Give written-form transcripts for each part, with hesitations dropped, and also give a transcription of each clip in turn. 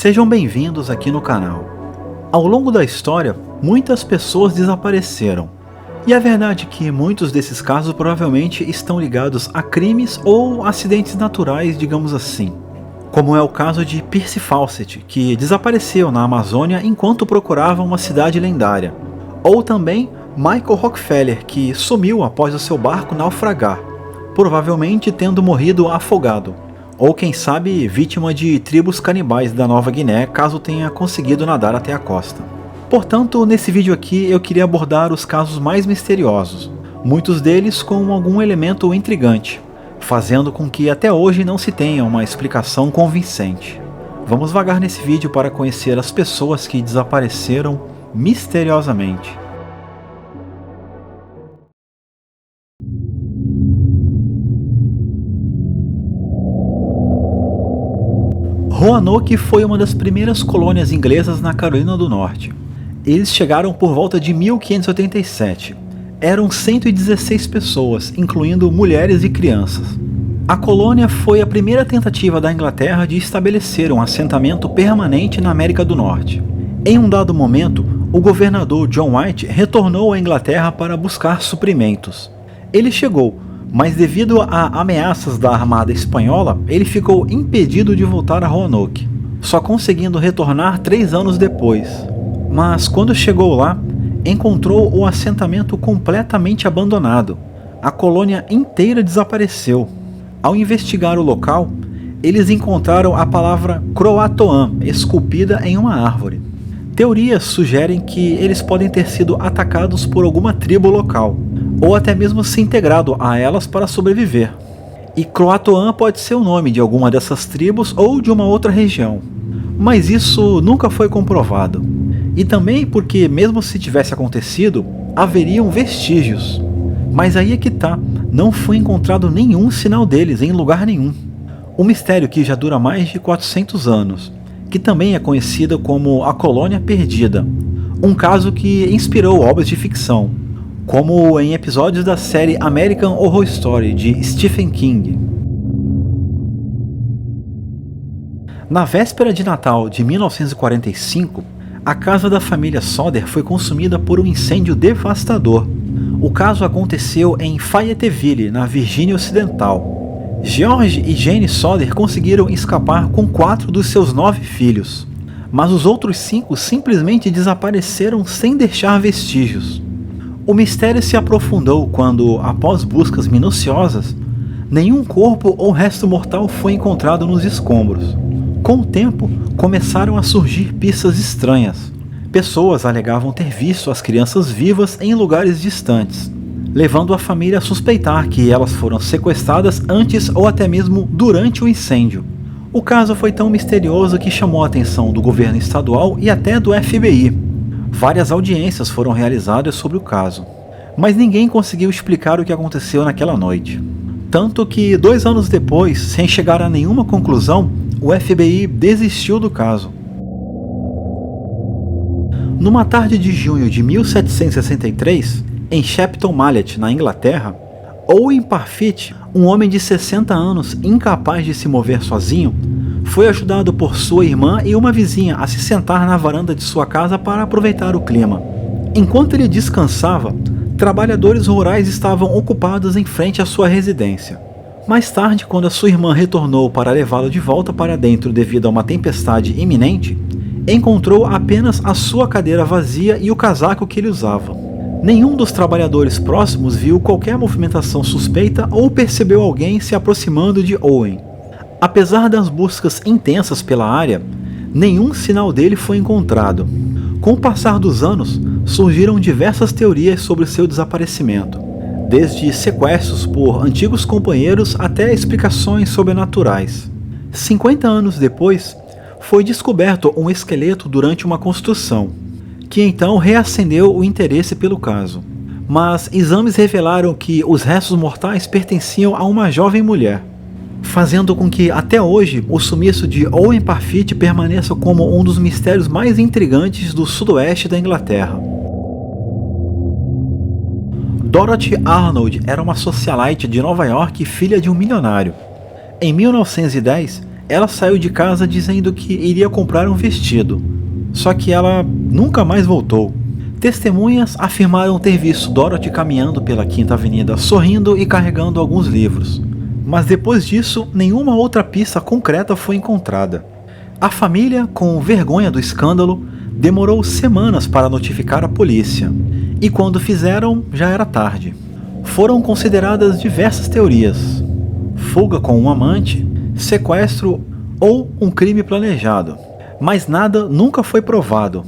Sejam bem-vindos aqui no canal. Ao longo da história, muitas pessoas desapareceram. E a verdade é que muitos desses casos provavelmente estão ligados a crimes ou acidentes naturais, digamos assim. Como é o caso de Percy Fawcett, que desapareceu na Amazônia enquanto procurava uma cidade lendária. Ou também Michael Rockefeller, que sumiu após o seu barco naufragar, provavelmente tendo morrido afogado. Ou quem sabe vítima de tribos canibais da Nova Guiné, caso tenha conseguido nadar até a costa. Portanto, nesse vídeo aqui eu queria abordar os casos mais misteriosos, muitos deles com algum elemento intrigante, fazendo com que até hoje não se tenha uma explicação convincente. Vamos vagar nesse vídeo para conhecer as pessoas que desapareceram misteriosamente. Roanoke foi uma das primeiras colônias inglesas na Carolina do Norte. Eles chegaram por volta de 1587. Eram 116 pessoas, incluindo mulheres e crianças. A colônia foi a primeira tentativa da Inglaterra de estabelecer um assentamento permanente na América do Norte. Em um dado momento, o governador John White retornou à Inglaterra para buscar suprimentos. Ele chegou, mas devido a ameaças da Armada Espanhola, ele ficou impedido de voltar a Roanoke, só conseguindo retornar 3 anos depois. Mas quando chegou lá, encontrou o assentamento completamente abandonado. A colônia inteira desapareceu. Ao investigar o local, eles encontraram a palavra Croatoan esculpida em uma árvore. Teorias sugerem que eles podem ter sido atacados por alguma tribo local, ou até mesmo se integrado a elas para sobreviver. E Croatoan pode ser o nome de alguma dessas tribos ou de uma outra região. Mas isso nunca foi comprovado. E também porque, mesmo se tivesse acontecido, haveriam vestígios. Mas aí é que tá, não foi encontrado nenhum sinal deles em lugar nenhum. Um mistério que já dura mais de 400 anos, que também é conhecida como a Colônia Perdida. Um caso que inspirou obras de ficção, como em episódios da série American Horror Story de Stephen King. Na véspera de Natal de 1945, a casa da família Sodder foi consumida por um incêndio devastador. O caso aconteceu em Fayetteville, na Virgínia Ocidental. George e Jane Sodder conseguiram escapar com 4 dos seus 9 filhos, mas os outros 5 simplesmente desapareceram sem deixar vestígios. O mistério se aprofundou quando, após buscas minuciosas, nenhum corpo ou resto mortal foi encontrado nos escombros. Com o tempo, começaram a surgir pistas estranhas. Pessoas alegavam ter visto as crianças vivas em lugares distantes, levando a família a suspeitar que elas foram sequestradas antes ou até mesmo durante o incêndio. O caso foi tão misterioso que chamou a atenção do governo estadual e até do FBI. Várias audiências foram realizadas sobre o caso, mas ninguém conseguiu explicar o que aconteceu naquela noite. Tanto que 2 anos depois, sem chegar a nenhuma conclusão, o FBI desistiu do caso. Numa tarde de junho de 1763, em Shepton Mallet, na Inglaterra, Owen Parfitt, um homem de 60 anos incapaz de se mover sozinho, foi ajudado por sua irmã e uma vizinha a se sentar na varanda de sua casa para aproveitar o clima. Enquanto ele descansava, trabalhadores rurais estavam ocupados em frente à sua residência. Mais tarde, quando a sua irmã retornou para levá-lo de volta para dentro devido a uma tempestade iminente, encontrou apenas a sua cadeira vazia e o casaco que ele usava. Nenhum dos trabalhadores próximos viu qualquer movimentação suspeita ou percebeu alguém se aproximando de Owen. Apesar das buscas intensas pela área, nenhum sinal dele foi encontrado. Com o passar dos anos, surgiram diversas teorias sobre seu desaparecimento, desde sequestros por antigos companheiros até explicações sobrenaturais. 50 anos depois, foi descoberto um esqueleto durante uma construção, que então reacendeu o interesse pelo caso. Mas exames revelaram que os restos mortais pertenciam a uma jovem mulher, fazendo com que até hoje o sumiço de Owen Parfitt permaneça como um dos mistérios mais intrigantes do sudoeste da Inglaterra. Dorothy Arnold era uma socialite de Nova York e filha de um milionário. Em 1910, Ela saiu de casa dizendo que iria comprar um vestido, só que ela nunca mais voltou. Testemunhas afirmaram ter visto Dorothy caminhando pela Quinta Avenida sorrindo e carregando alguns livros. Mas depois disso, nenhuma outra pista concreta foi encontrada. A família, com vergonha do escândalo, demorou semanas para notificar a polícia. E quando fizeram, já era tarde. Foram consideradas diversas teorias: fuga com um amante, sequestro ou um crime planejado. Mas nada nunca foi provado.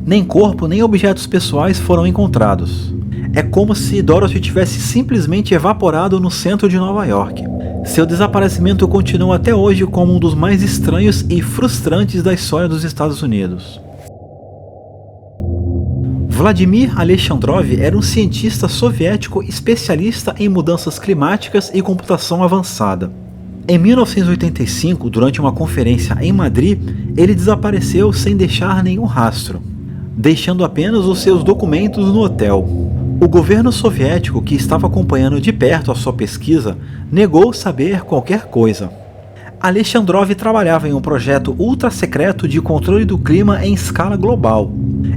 Nem corpo nem objetos pessoais foram encontrados. É como se Dorothy tivesse simplesmente evaporado no centro de Nova York. Seu desaparecimento continua até hoje como um dos mais estranhos e frustrantes da história dos Estados Unidos. Vladimir Alexandrov era um cientista soviético especialista em mudanças climáticas e computação avançada. Em 1985, durante uma conferência em Madrid, ele desapareceu sem deixar nenhum rastro, deixando apenas os seus documentos no hotel. O governo soviético, que estava acompanhando de perto a sua pesquisa, negou saber qualquer coisa. Alexandrov trabalhava em um projeto ultra-secreto de controle do clima em escala global,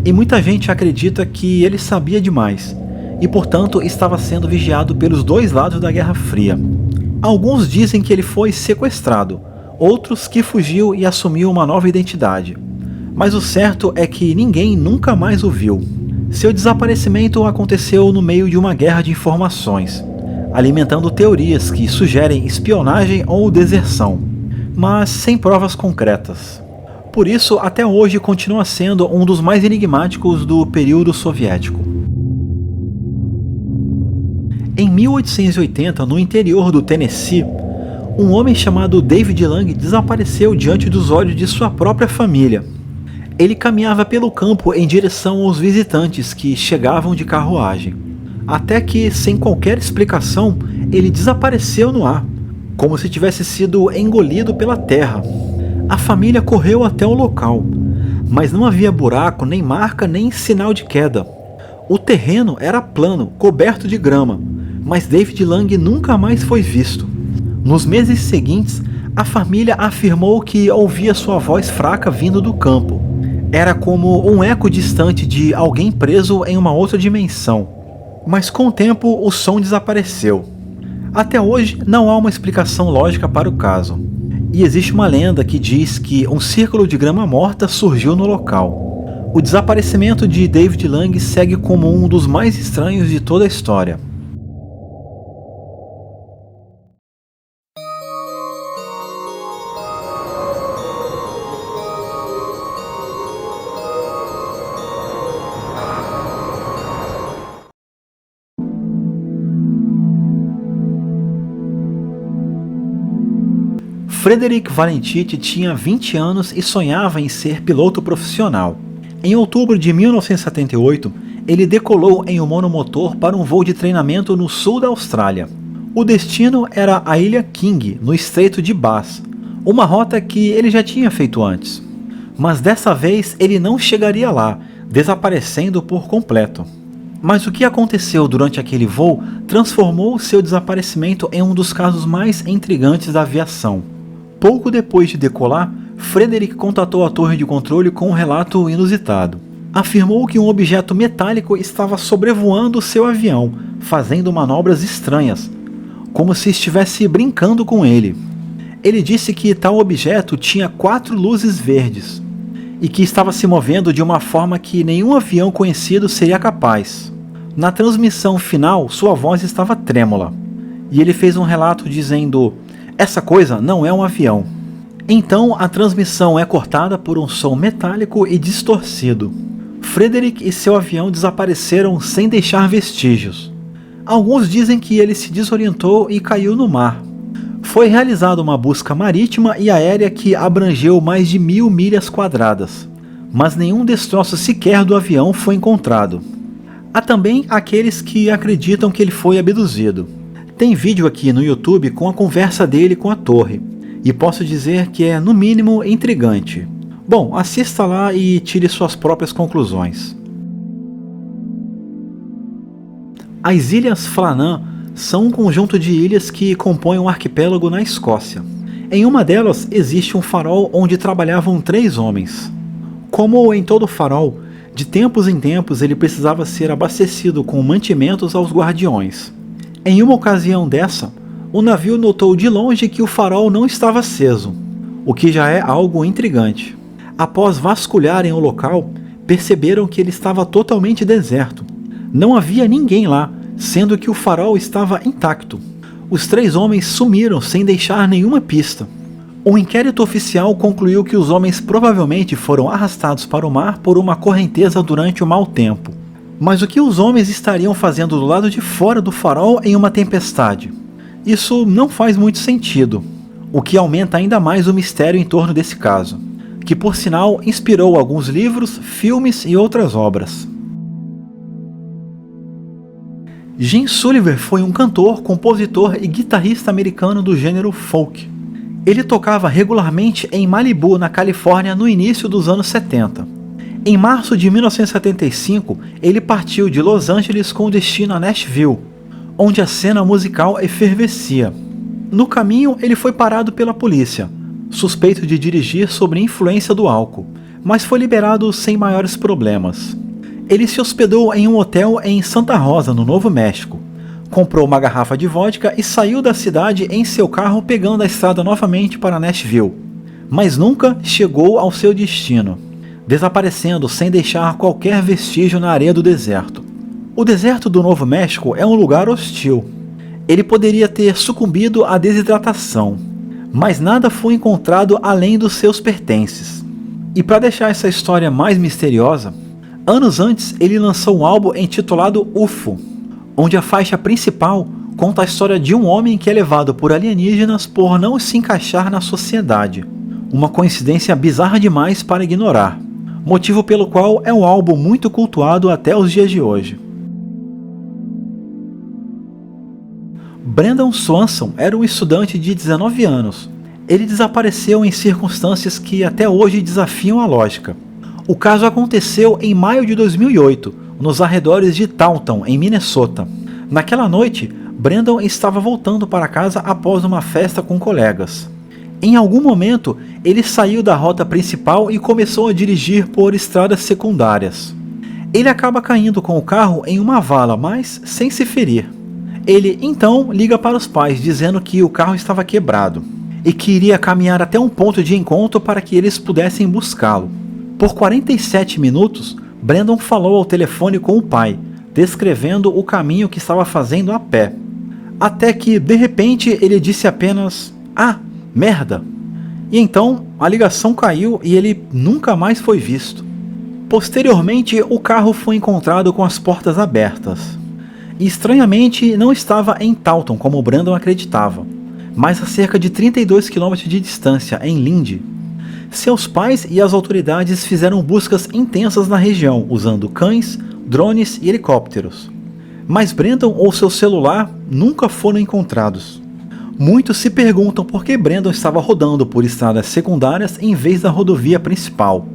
e muita gente acredita que ele sabia demais, e portanto estava sendo vigiado pelos dois lados da Guerra Fria. Alguns dizem que ele foi sequestrado, outros que fugiu e assumiu uma nova identidade. Mas o certo é que ninguém nunca mais o viu. Seu desaparecimento aconteceu no meio de uma guerra de informações, alimentando teorias que sugerem espionagem ou deserção, mas sem provas concretas. Por isso, até hoje continua sendo um dos mais enigmáticos do período soviético. Em 1880, no interior do Tennessee, um homem chamado David Lang desapareceu diante dos olhos de sua própria família. Ele caminhava pelo campo em direção aos visitantes que chegavam de carruagem, até que, sem qualquer explicação, ele desapareceu no ar, como se tivesse sido engolido pela terra. A família correu até o local, mas não havia buraco, nem marca, nem sinal de queda. O terreno era plano, coberto de grama, mas David Lang nunca mais foi visto. Nos meses seguintes, a família afirmou que ouvia sua voz fraca vindo do campo. Era como um eco distante de alguém preso em uma outra dimensão. Mas com o tempo, o som desapareceu. Até hoje, não há uma explicação lógica para o caso. E existe uma lenda que diz que um círculo de grama morta surgiu no local. O desaparecimento de David Lang segue como um dos mais estranhos de toda a história. Frederick Valentich tinha 20 anos e sonhava em ser piloto profissional. Em outubro de 1978, ele decolou em um monomotor para um voo de treinamento no sul da Austrália. O destino era a Ilha King, no Estreito de Bass, uma rota que ele já tinha feito antes. Mas dessa vez ele não chegaria lá, desaparecendo por completo. Mas o que aconteceu durante aquele voo transformou seu desaparecimento em um dos casos mais intrigantes da aviação. Pouco depois de decolar, Frederick contatou a torre de controle com um relato inusitado. Afirmou que um objeto metálico estava sobrevoando seu avião, fazendo manobras estranhas, como se estivesse brincando com ele. Ele disse que tal objeto tinha 4 luzes verdes, e que estava se movendo de uma forma que nenhum avião conhecido seria capaz. Na transmissão final, sua voz estava trêmula, e ele fez um relato dizendo: "Essa coisa não é um avião." Então a transmissão é cortada por um som metálico e distorcido. Frederick e seu avião desapareceram sem deixar vestígios. Alguns dizem que ele se desorientou e caiu no mar. Foi realizada uma busca marítima e aérea que abrangeu mais de 1000 milhas quadradas, mas nenhum destroço sequer do avião foi encontrado. Há também aqueles que acreditam que ele foi abduzido. Tem vídeo aqui no YouTube com a conversa dele com a torre, e posso dizer que é no mínimo intrigante. Bom, assista lá e tire suas próprias conclusões. As Ilhas Flannan são um conjunto de ilhas que compõem um arquipélago na Escócia. Em uma delas existe um farol onde trabalhavam 3 homens. Como em todo farol, de tempos em tempos ele precisava ser abastecido com mantimentos aos guardiões. Em uma ocasião dessa, o navio notou de longe que o farol não estava aceso, o que já é algo intrigante. Após vasculharem o local, perceberam que ele estava totalmente deserto. Não havia ninguém lá, sendo que o farol estava intacto. Os 3 homens sumiram sem deixar nenhuma pista. Um inquérito oficial concluiu que os homens provavelmente foram arrastados para o mar por uma correnteza durante o mau tempo. Mas o que os homens estariam fazendo do lado de fora do farol em uma tempestade? Isso não faz muito sentido, o que aumenta ainda mais o mistério em torno desse caso, que por sinal inspirou alguns livros, filmes e outras obras. Gene Sullivan foi um cantor, compositor e guitarrista americano do gênero folk. Ele tocava regularmente em Malibu, na Califórnia, no início dos anos 70. Em março de 1975, ele partiu de Los Angeles com destino a Nashville, onde a cena musical efervescia. No caminho, ele foi parado pela polícia, suspeito de dirigir sob influência do álcool, mas foi liberado sem maiores problemas. Ele se hospedou em um hotel em Santa Rosa, no Novo México. Comprou uma garrafa de vodka e saiu da cidade em seu carro pegando a estrada novamente para Nashville. Mas nunca chegou ao seu destino, desaparecendo sem deixar qualquer vestígio na areia do deserto. O deserto do Novo México é um lugar hostil. Ele poderia ter sucumbido à desidratação, mas nada foi encontrado além dos seus pertences. E para deixar essa história mais misteriosa, anos antes, ele lançou um álbum intitulado UFO, onde a faixa principal conta a história de um homem que é levado por alienígenas por não se encaixar na sociedade. Uma coincidência bizarra demais para ignorar, motivo pelo qual é um álbum muito cultuado até os dias de hoje. Brendan Swanson era um estudante de 19 anos. Ele desapareceu em circunstâncias que até hoje desafiam a lógica. O caso aconteceu em maio de 2008, nos arredores de Taunton, em Minnesota. Naquela noite, Brendan estava voltando para casa após uma festa com colegas. Em algum momento, ele saiu da rota principal e começou a dirigir por estradas secundárias. Ele acaba caindo com o carro em uma vala, mas sem se ferir. Ele então liga para os pais dizendo que o carro estava quebrado e que iria caminhar até um ponto de encontro para que eles pudessem buscá-lo. Por 47 minutos, Brendan falou ao telefone com o pai, descrevendo o caminho que estava fazendo a pé. Até que, de repente, ele disse apenas: "Ah, merda!" E então, a ligação caiu e ele nunca mais foi visto. Posteriormente, o carro foi encontrado com as portas abertas. E, estranhamente, não estava em Taunton, como Brendan acreditava, mas a cerca de 32 km de distância, em Lindy. Seus pais e as autoridades fizeram buscas intensas na região, usando cães, drones e helicópteros. Mas Brendan ou seu celular nunca foram encontrados. Muitos se perguntam por que Brendan estava rodando por estradas secundárias em vez da rodovia principal.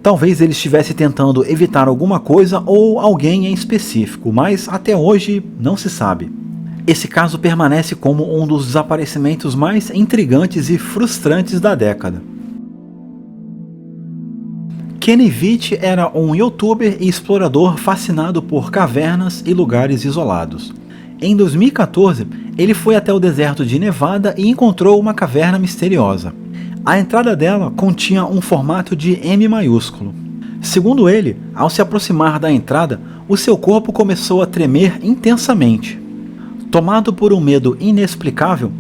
Talvez ele estivesse tentando evitar alguma coisa ou alguém em específico, mas até hoje não se sabe. Esse caso permanece como um dos desaparecimentos mais intrigantes e frustrantes da década. Kenny Vitti era um youtuber e explorador fascinado por cavernas e lugares isolados. Em 2014, ele foi até o deserto de Nevada e encontrou uma caverna misteriosa. A entrada dela continha um formato de M maiúsculo. Segundo ele, ao se aproximar da entrada, o seu corpo começou a tremer intensamente. Tomado por um medo inexplicável,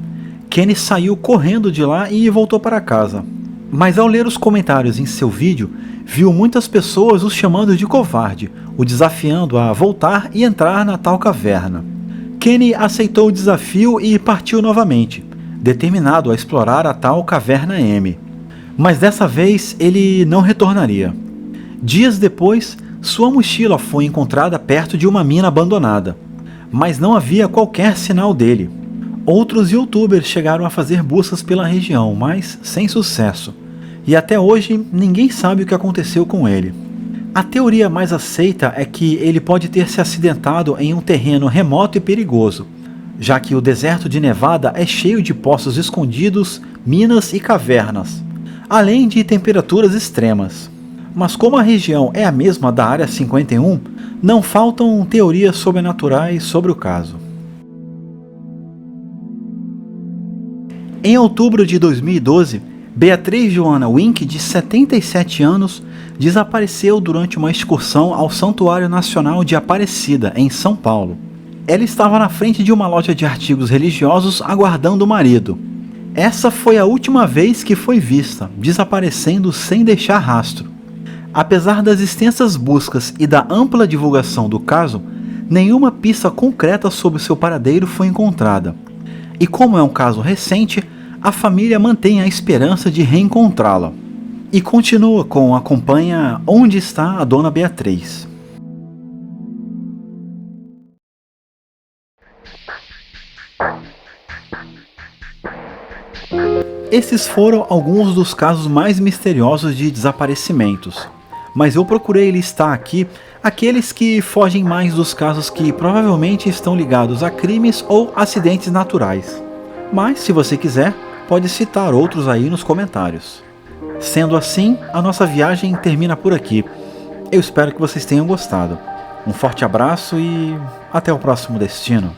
Kenny saiu correndo de lá e voltou para casa. Mas ao ler os comentários em seu vídeo, viu muitas pessoas o chamando de covarde, o desafiando a voltar e entrar na tal caverna. Kenny aceitou o desafio e partiu novamente, determinado a explorar a tal caverna M. Mas dessa vez ele não retornaria. Dias depois, sua mochila foi encontrada perto de uma mina abandonada, mas não havia qualquer sinal dele. Outros youtubers chegaram a fazer buscas pela região, mas sem sucesso. E até hoje ninguém sabe o que aconteceu com ele. A teoria mais aceita é que ele pode ter se acidentado em um terreno remoto e perigoso, já que o deserto de Nevada é cheio de poços escondidos, minas e cavernas, além de temperaturas extremas. Mas como a região é a mesma da Área 51, não faltam teorias sobrenaturais sobre o caso. Em outubro de 2012, Beatriz Joana Wink, de 77 anos, desapareceu durante uma excursão ao Santuário Nacional de Aparecida, em São Paulo. Ela estava na frente de uma loja de artigos religiosos aguardando o marido. Essa foi a última vez que foi vista, desaparecendo sem deixar rastro. Apesar das extensas buscas e da ampla divulgação do caso, nenhuma pista concreta sobre seu paradeiro foi encontrada. E como é um caso recente, a família mantém a esperança de reencontrá-la. E continua com Acompanha Onde Está a Dona Beatriz. Esses foram alguns dos casos mais misteriosos de desaparecimentos, mas eu procurei listar aqui aqueles que fogem mais dos casos que provavelmente estão ligados a crimes ou acidentes naturais. Mas, se você quiser, pode citar outros aí nos comentários. Sendo assim, a nossa viagem termina por aqui. Eu espero que vocês tenham gostado. Um forte abraço e até o próximo destino.